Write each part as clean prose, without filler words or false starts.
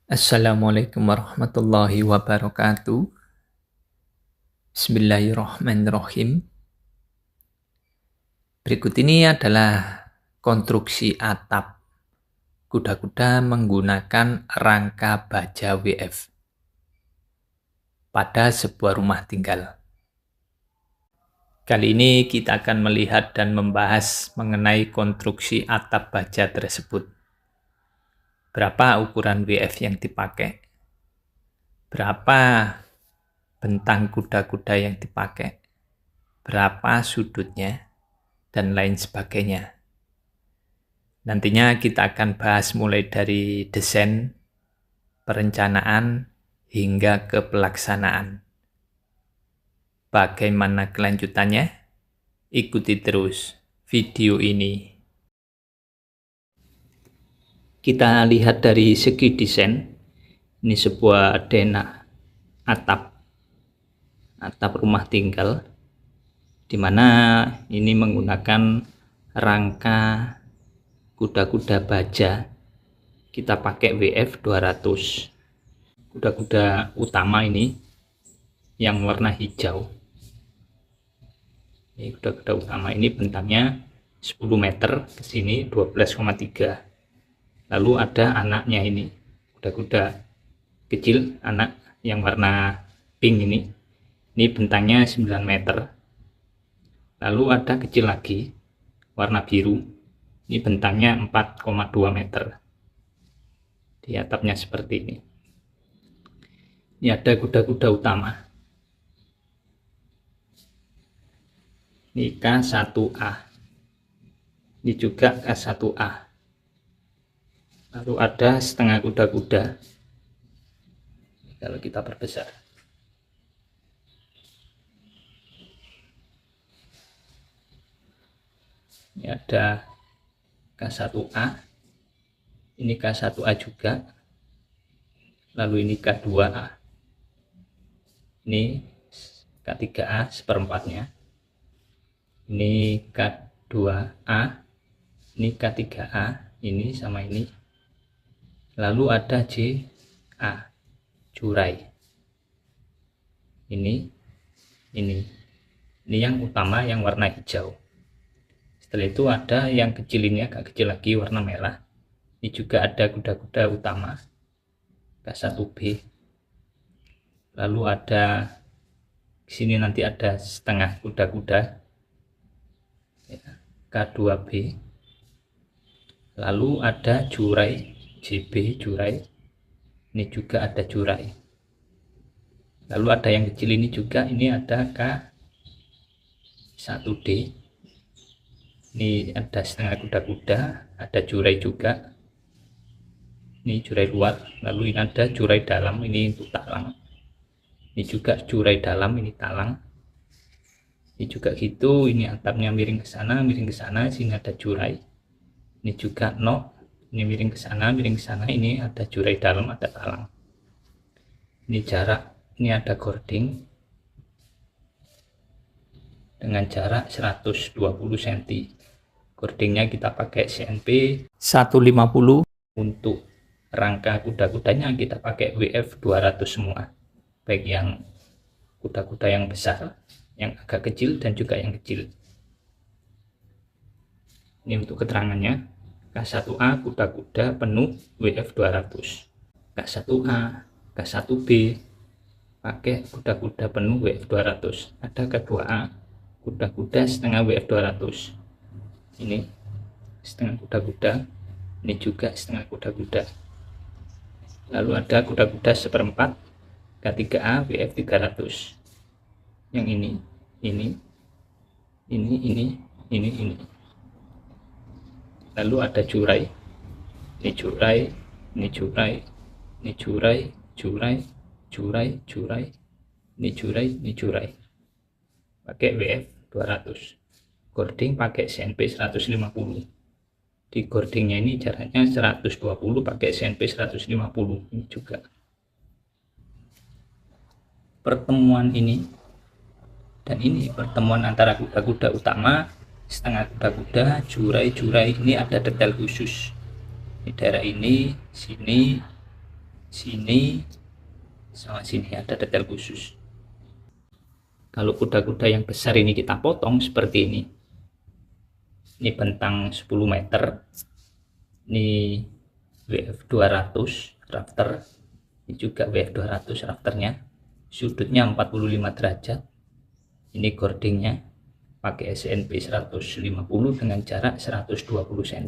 Assalamualaikum warahmatullahi wabarakatuh. Bismillahirrahmanirrahim. Berikut ini adalah konstruksi atap kuda-kuda menggunakan rangka baja WF pada sebuah rumah tinggal. Kali ini kita akan melihat dan membahas mengenai konstruksi atap baja tersebut. Berapa ukuran WF yang dipakai? Berapa bentang kuda-kuda yang dipakai? Berapa sudutnya? Dan lain sebagainya. Nantinya kita akan bahas mulai dari desain, perencanaan, hingga ke pelaksanaan. Bagaimana kelanjutannya? Ikuti terus video ini. Kita lihat dari segi desain. Ini sebuah denah atap rumah tinggal, di mana ini menggunakan rangka kuda-kuda baja. Kita pakai WF 200. Kuda-kuda utama ini yang warna hijau. Ini kuda-kuda utama ini bentangnya 10 meter, ke sini 12,3. Lalu ada anaknya ini, kuda-kuda kecil, anak yang warna pink ini. Ini bentangnya 9 meter. Lalu ada kecil lagi, warna biru. Ini bentangnya 4,2 meter. Di atapnya seperti ini. Ini ada kuda-kuda utama. Ini K1A. Ini juga K1A. Lalu ada setengah kuda-kuda. Kalau kita perbesar. Ini ada K1A, ini K1A juga, lalu ini K2A, ini K3A seperempatnya, ini K2A, ini K3A, ini sama ini, lalu ada JA, jurai, ini yang utama yang warna hijau. Setelah itu ada yang kecil, ini agak kecil lagi warna merah. Ini juga ada kuda-kuda utama K1B. Lalu ada di sini nanti ada setengah kuda-kuda K2B. Lalu ada jurai JB, jurai. Ini juga ada jurai. Lalu ada yang kecil ini juga, ini ada K1D. Ini ada setengah kuda-kuda, ada jurai juga. Ini jurai luar, lalu ini ada jurai dalam, ini untuk talang. Ini juga jurai dalam, ini talang. Ini juga gitu, ini atapnya miring ke sana, sini ada jurai. Ini juga nok, ini miring ke sana, ini ada jurai dalam, ada talang. Ini jarak, ini ada gording dengan jarak 120 cm. Gordingnya kita pakai CNP 150. Untuk rangka kuda-kudanya kita pakai WF 200 semua, baik yang kuda-kuda yang besar, yang agak kecil, dan juga yang kecil. Ini untuk keterangannya, K1A kuda-kuda penuh WF 200, K1A, K1B pakai kuda-kuda penuh WF 200, ada K2A kuda-kuda setengah WF 200. Ini setengah kuda-kuda, ini juga setengah kuda-kuda. Lalu ada kuda-kuda seperempat K3A WF 300. Yang ini. Lalu ada jurai. Ini jurai, ini jurai, ini jurai, ini jurai. Pakai WF 200. Gording pakai CNP 150. Di gordingnya ini jaraknya 120, pakai CNP 150. Ini juga pertemuan ini dan ini pertemuan antara kuda-kuda utama, setengah kuda-kuda, jurai. Ini ada detail khusus. Di daerah ini, Sini sama sini ada detail khusus. Kalau kuda-kuda yang besar ini kita potong seperti ini. Ini bentang 10 meter. Ini WF 200 rafter. Ini juga WF 200 rafternya. Sudutnya 45 derajat. Ini gordingnya pakai SNP 150 dengan jarak 120 cm.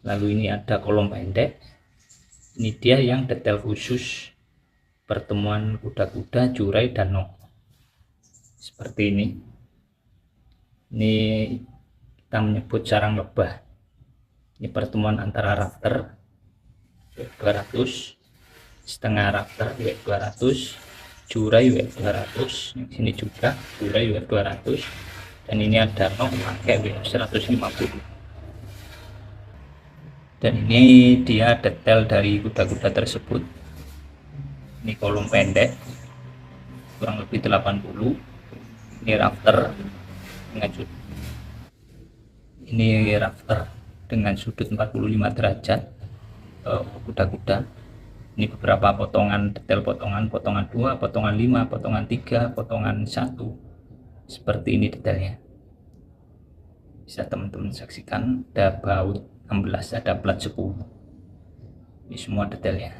Lalu ini ada kolom pendek. Ini dia yang detail khusus pertemuan kuda-kuda, jurai, dan nok. Seperti ini. Ini kita menyebut sarang lebah. Ini pertemuan antara rafter WF 200, setengah rafter WF 200, jurai WF 200. Yang sini juga jurai WF 200, dan ini ada nok pakai WF 150. Dan ini dia detail dari kuda-kuda tersebut. Ini kolom pendek kurang lebih 80. Ini rafter dengan sudut, ini rafter dengan sudut 45 derajat. Kuda-kuda ini beberapa potongan, detail potongan 2, potongan 5, potongan 3, potongan 1. Seperti ini detailnya. Bisa teman-teman saksikan, ada baut 16, ada plat 10. Ini semua detailnya.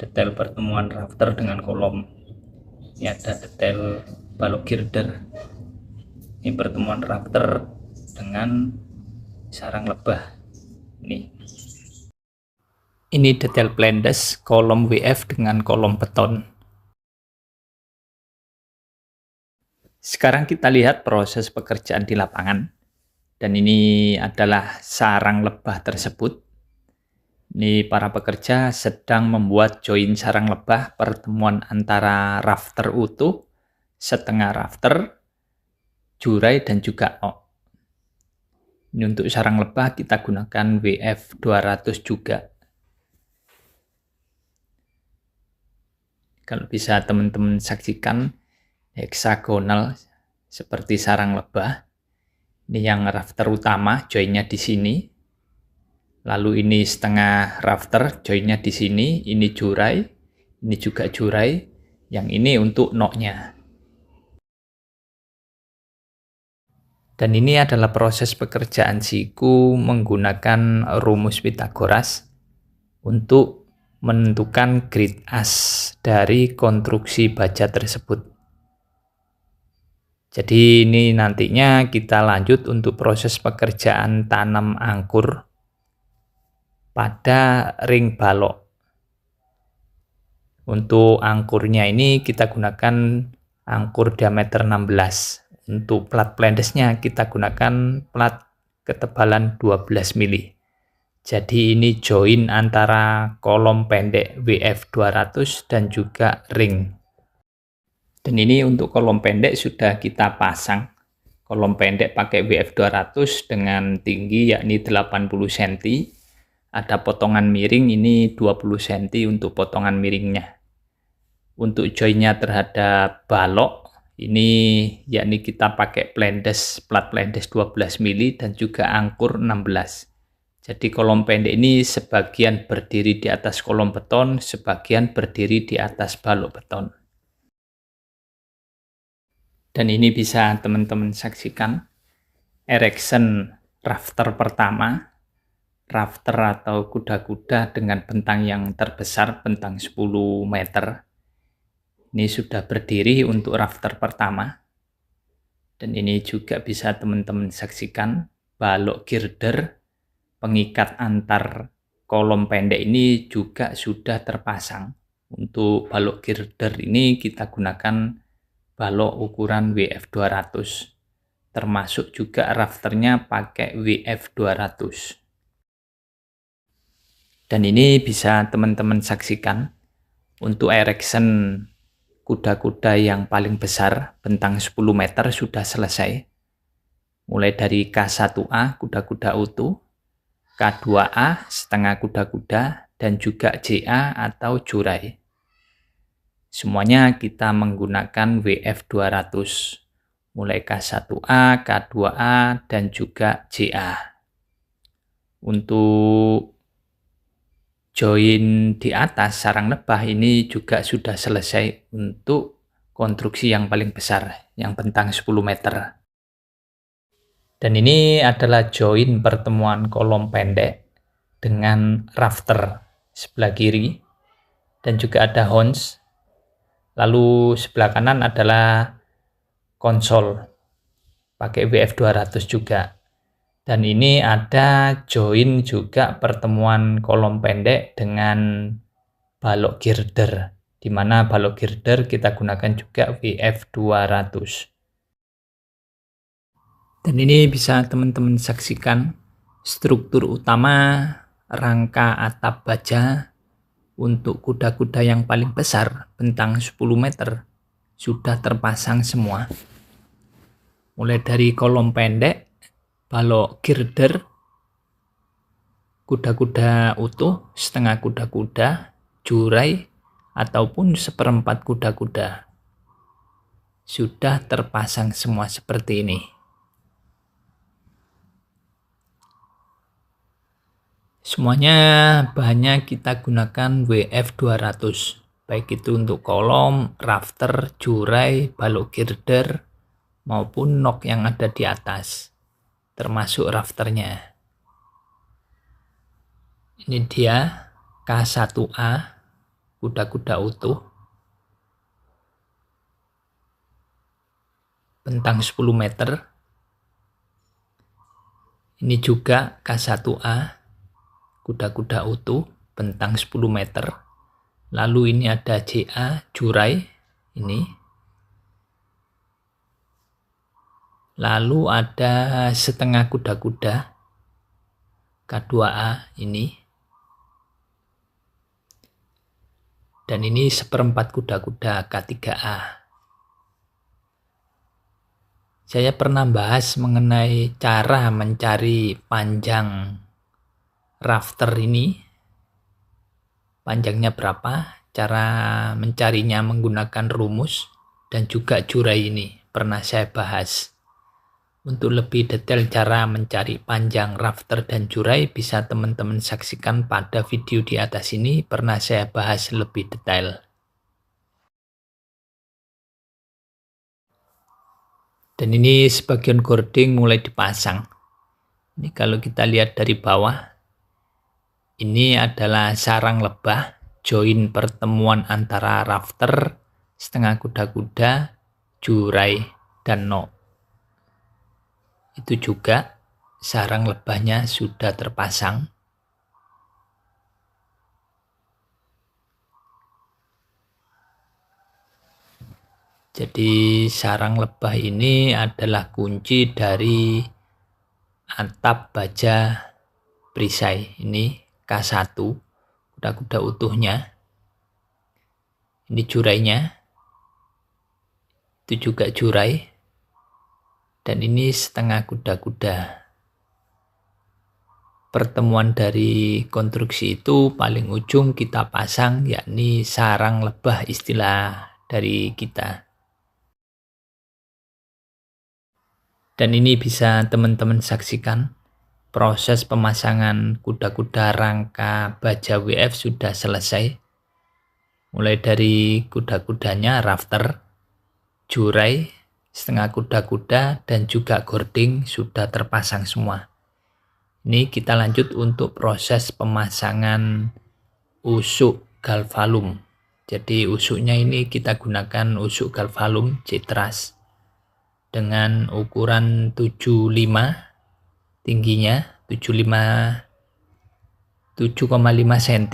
Detail pertemuan rafter dengan kolom. Ini ada detail balok girder. Ini pertemuan rafter dengan sarang lebah. Ini detail blendes kolom WF dengan kolom beton. Sekarang kita lihat proses pekerjaan di lapangan. Dan ini adalah sarang lebah tersebut. Ini para pekerja sedang membuat join sarang lebah pertemuan antara rafter utuh, setengah rafter, jurai, dan juga nok. Ini untuk sarang lebah kita gunakan WF 200 juga. Kalau bisa teman-teman saksikan heksagonal seperti sarang lebah. Ini yang rafter utama, joinnya di sini. Lalu ini setengah rafter, joinnya di sini. Ini jurai, ini juga jurai. Yang ini untuk noknya. Dan ini adalah proses pekerjaan siku menggunakan rumus Pythagoras untuk menentukan grade as dari konstruksi baja tersebut. Jadi ini nantinya kita lanjut untuk proses pekerjaan tanam angkur pada ring balok. Untuk angkurnya ini kita gunakan angkur diameter 16. Untuk plat blendesnya kita gunakan plat ketebalan 12 mili. Jadi ini join antara kolom pendek WF 200 dan juga ring. Dan ini untuk kolom pendek sudah kita pasang. Kolom pendek pakai WF 200 dengan tinggi yakni 80 cm. Ada potongan miring ini 20 cm untuk potongan miringnya. Untuk joinnya terhadap balok ini yakni kita pakai blendes, plat blendes 12 mili dan juga angkur 16. Jadi kolom pendek ini sebagian berdiri di atas kolom beton, sebagian berdiri di atas balok beton. Dan ini bisa teman-teman saksikan erection rafter pertama, rafter atau kuda-kuda dengan bentang yang terbesar, bentang 10 meter. Ini sudah berdiri untuk rafter pertama. Dan ini juga bisa teman-teman saksikan balok girder, pengikat antar kolom pendek ini juga sudah terpasang. Untuk balok girder ini kita gunakan balok ukuran WF 200, termasuk juga rafternya pakai WF 200. Dan ini bisa teman-teman saksikan untuk erection kuda-kuda yang paling besar, bentang 10 meter sudah selesai. Mulai dari K1A kuda-kuda utuh, K2A setengah kuda-kuda, dan juga JA atau jurai. Semuanya kita menggunakan WF 200, mulai K1A, K2A, dan juga JA. Untuk join di atas sarang lebah ini juga sudah selesai untuk konstruksi yang paling besar, yang bentang 10 meter. Dan ini adalah join pertemuan kolom pendek dengan rafter sebelah kiri, dan juga ada hounds. Lalu sebelah kanan adalah konsol pakai WF200 juga. Dan ini ada join juga pertemuan kolom pendek dengan balok girder, di mana balok girder kita gunakan juga WF200. Dan ini bisa teman-teman saksikan struktur utama rangka atap baja untuk kuda-kuda yang paling besar, bentang 10 meter, sudah terpasang semua. Mulai dari kolom pendek, balok girder, kuda-kuda utuh, setengah kuda-kuda, jurai, ataupun seperempat kuda-kuda. Sudah terpasang semua seperti ini. Semuanya bahannya kita gunakan WF200, baik itu untuk kolom, rafter, jurai, balok girder, maupun nok yang ada di atas, termasuk rafternya. Ini dia K1A, kuda-kuda utuh, bentang 10 meter. Ini juga K1A, kuda-kuda utuh, bentang 10 meter. Lalu ini ada JA, jurai, ini. Lalu ada setengah kuda-kuda, K2A, ini. Dan ini seperempat kuda-kuda, K3A. Saya pernah bahas mengenai cara mencari panjang rafter ini. Panjangnya berapa, cara mencarinya menggunakan rumus, dan juga jurai ini pernah saya bahas. Untuk lebih detail cara mencari panjang rafter dan jurai bisa teman-teman saksikan pada video di atas ini, pernah saya bahas lebih detail. Dan ini sebagian gording mulai dipasang. Ini kalau kita lihat dari bawah, ini adalah sarang lebah, join pertemuan antara rafter, setengah kuda-kuda, jurai, dan nok. Itu juga sarang lebahnya sudah terpasang. Jadi sarang lebah ini adalah kunci dari atap baja perisai. Ini K1, kuda-kuda utuhnya. Ini jurainya, itu juga jurai. Dan ini setengah kuda-kuda. Pertemuan dari konstruksi itu paling ujung kita pasang, yakni sarang lebah istilah dari kita. Dan ini bisa teman-teman saksikan proses pemasangan kuda-kuda rangka baja WF sudah selesai. Mulai dari kuda-kudanya, rafter, jurai, setengah kuda-kuda, dan juga gording sudah terpasang semua. Ini kita lanjut untuk proses pemasangan usuk galvalum. Jadi usuknya ini kita gunakan usuk galvalum Citras dengan ukuran 75, tingginya 7,5 cm.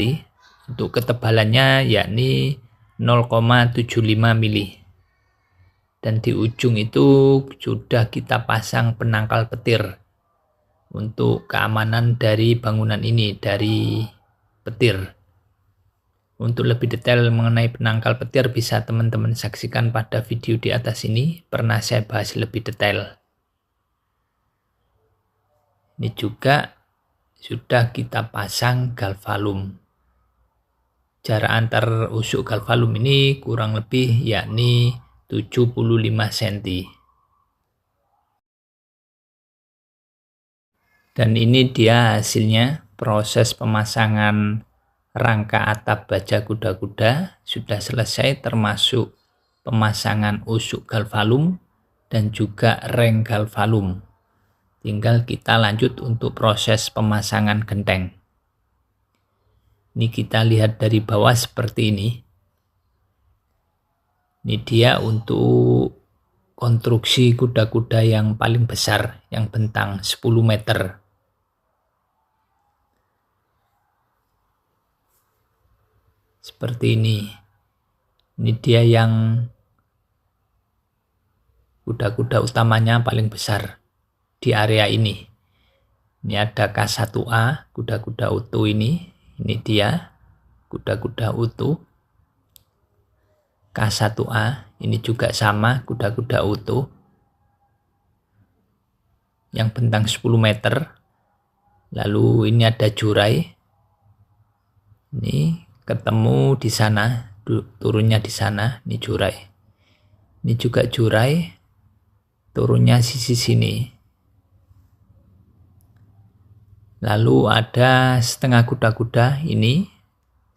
Untuk ketebalannya yakni 0,75 mili. Dan di ujung itu sudah kita pasang penangkal petir untuk keamanan dari bangunan ini, dari petir. Untuk lebih detail mengenai penangkal petir bisa teman-teman saksikan pada video di atas ini, pernah saya bahas lebih detail. Ini juga sudah kita pasang galvalum. Jarak antar usuk galvalum ini kurang lebih yakni 75 cm. Dan ini dia hasilnya, proses pemasangan rangka atap baja kuda-kuda sudah selesai, termasuk pemasangan usuk galvalum dan juga reng galvalum. Tinggal kita lanjut untuk proses pemasangan genteng. Ini kita lihat dari bawah seperti ini. Ini dia untuk konstruksi kuda-kuda yang paling besar, yang bentang 10 meter. Seperti ini. Ini dia yang kuda-kuda utamanya paling besar di area ini. Ini ada K1A, kuda-kuda utuh ini. Ini dia kuda-kuda utuh. K1A, ini juga sama, kuda-kuda utuh. Yang bentang 10 meter. Lalu ini ada jurai. Ini ketemu di sana, turunnya di sana, ini jurai. Ini juga jurai, turunnya sisi sini. Lalu ada setengah kuda-kuda ini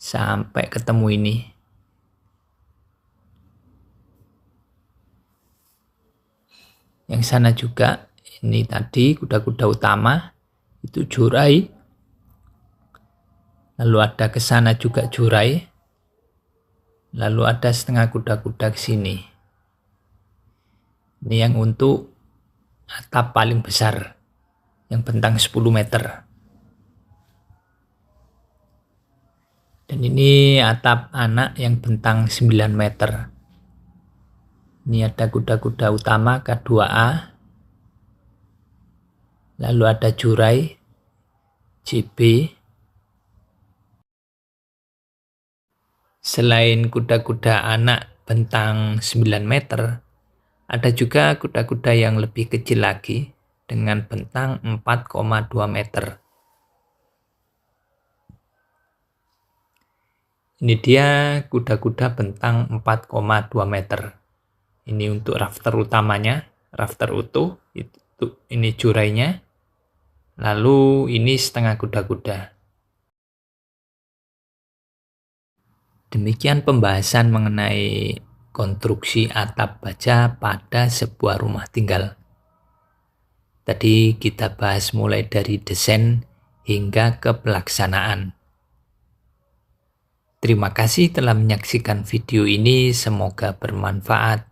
sampai ketemu ini. Yang sana juga, ini tadi kuda-kuda utama, itu jurai. Lalu ada ke sana juga jurai. Lalu ada setengah kuda-kuda ke sini. Ini yang untuk atap paling besar, yang bentang 10 meter. Dan ini atap anak yang bentang 9 meter. Ini ada kuda-kuda utama K2A. Lalu ada jurai JB. Selain kuda-kuda anak bentang 9 meter, ada juga kuda-kuda yang lebih kecil lagi dengan bentang 4,2 meter. Ini dia kuda-kuda bentang 4,2 meter. Ini untuk rafter utamanya, rafter utuh, ini jurainya. Lalu ini setengah kuda-kuda. Demikian pembahasan mengenai konstruksi atap baja pada sebuah rumah tinggal. Tadi kita bahas mulai dari desain hingga ke pelaksanaan. Terima kasih telah menyaksikan video ini, semoga bermanfaat.